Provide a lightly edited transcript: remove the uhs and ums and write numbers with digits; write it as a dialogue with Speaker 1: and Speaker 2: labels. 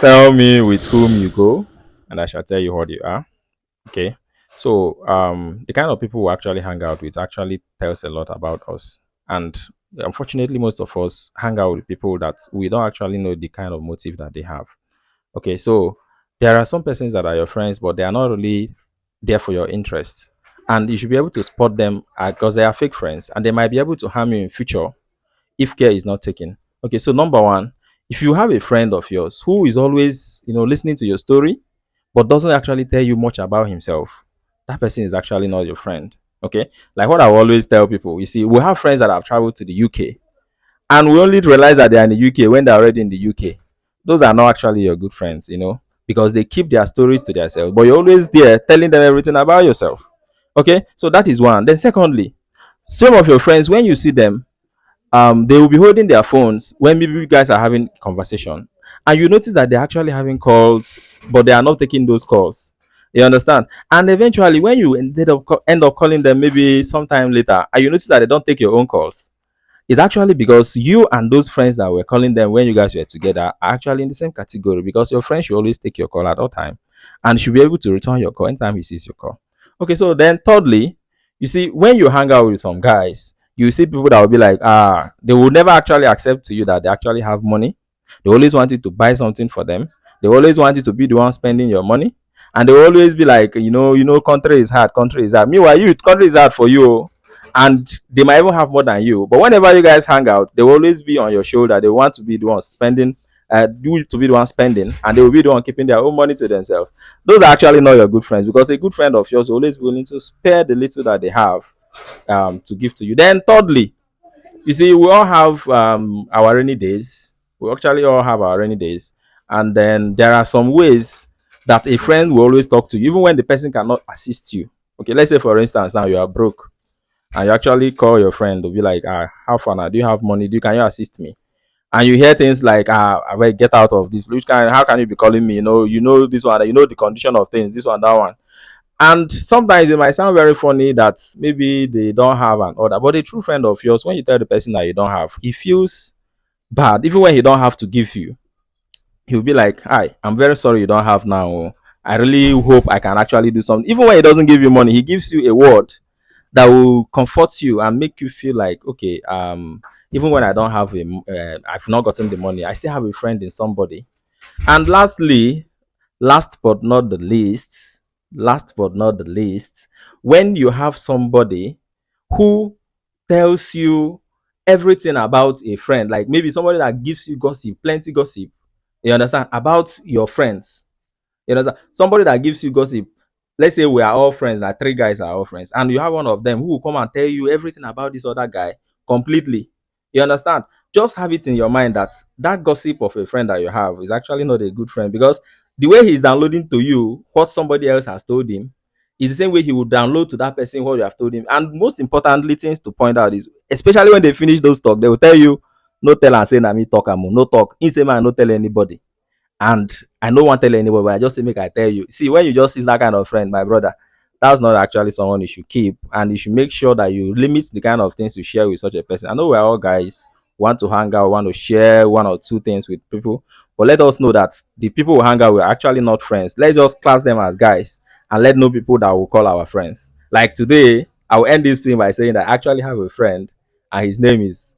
Speaker 1: Tell me with whom you go, and I shall tell you what you are. Okay. So, the kind of people we actually hang out with actually tells a lot about us. And unfortunately, most of us hang out with people that we don't actually know the kind of motive that they have. Okay. So, there are some persons that are your friends, but they are not really there for your interest. And you should be able to spot them because they are fake friends and they might be able to harm you in future if care is not taken. Okay, so number one, if you have a friend of yours who is always, listening to your story, but doesn't actually tell you much about himself, that person is actually not your friend. Okay, like what I always tell people, you see, we have friends that have traveled to the UK, and we only realize that they are in the UK when they're already in the UK. Those are not actually your good friends, because they keep their stories to themselves, but you're always there telling them everything about yourself. Okay, so that is one. Then, secondly, some of your friends, when you see them, they will be holding their phones when maybe you guys are having conversation, and you notice that they're actually having calls, but they are not taking those calls. You understand? And eventually, when you end up calling them maybe sometime later, and you notice that they don't take your own calls, it's actually because you and those friends that were calling them when you guys were together are actually in the same category, because your friend should always take your call at all time and should be able to return your call anytime he sees your call. Okay, so then thirdly, you see, when you hang out with some guys, you see people that will be like, they will never actually accept to you that they actually have money. They always want you to buy something for them. They always want you to be the one spending your money. And they will always be like, country is hard, country is hard. Meanwhile, country is hard for you. Oh. And they might even have more than you. But whenever you guys hang out, they will always be on your shoulder. They want to be the one spending, you to be the one spending, and they will be the one keeping their own money to themselves. Those are actually not your good friends, because a good friend of yours will always be willing to spare the little that they have, to give to you. Then, thirdly, you see, we all have our rainy days. We actually all have our rainy days. And then there are some ways that a friend will always talk to you, even when the person cannot assist you. Okay, let's say, for instance, now you are broke and you actually call your friend to be like, how far now? Do you have money? Can you assist me? And you hear things like, I will get out of this. How can you be calling me? You know this one, you know the condition of things, this one, that one. And sometimes it might sound very funny that maybe they don't have an order, but a true friend of yours, when you tell the person that you don't have, he feels bad, even when he don't have to give you. He'll be like, "Hi, I'm very sorry you don't have now. Oh. I really hope I can actually do something." Even when he doesn't give you money, he gives you a word that will comfort you and make you feel like, okay, even when I don't have I've not gotten the money, I still have a friend in somebody. And lastly, last but not the least, last but not the least, when you have somebody who tells you everything about a friend, like maybe somebody that gives you gossip, plenty gossip, you understand, about your friends. You understand? Somebody that gives you gossip. Let's say we are all friends, like three guys are all friends, and you have one of them who will come and tell you everything about this other guy completely. You understand? Just have it in your mind that that gossip of a friend that you have is actually not a good friend, because the way he's downloading to you what somebody else has told him is the same way he would download to that person what you have told him. And most importantly, things to point out is, especially when they finish those talk, they will tell you, no tell and say na me talk am, no talk. He say man no tell anybody. And I no want to tell anybody, but I just say make I tell you. See, when you just see that kind of friend, my brother, that's not actually someone you should keep, and you should make sure that you limit the kind of things you share with such a person. I know we're all guys want to hang out, want to share one or two things with people, but let us know that the people we hang out with are actually not friends. Let's just class them as guys and let know people that will call our friends. Like today, I will end this thing by saying that I actually have a friend, and his name is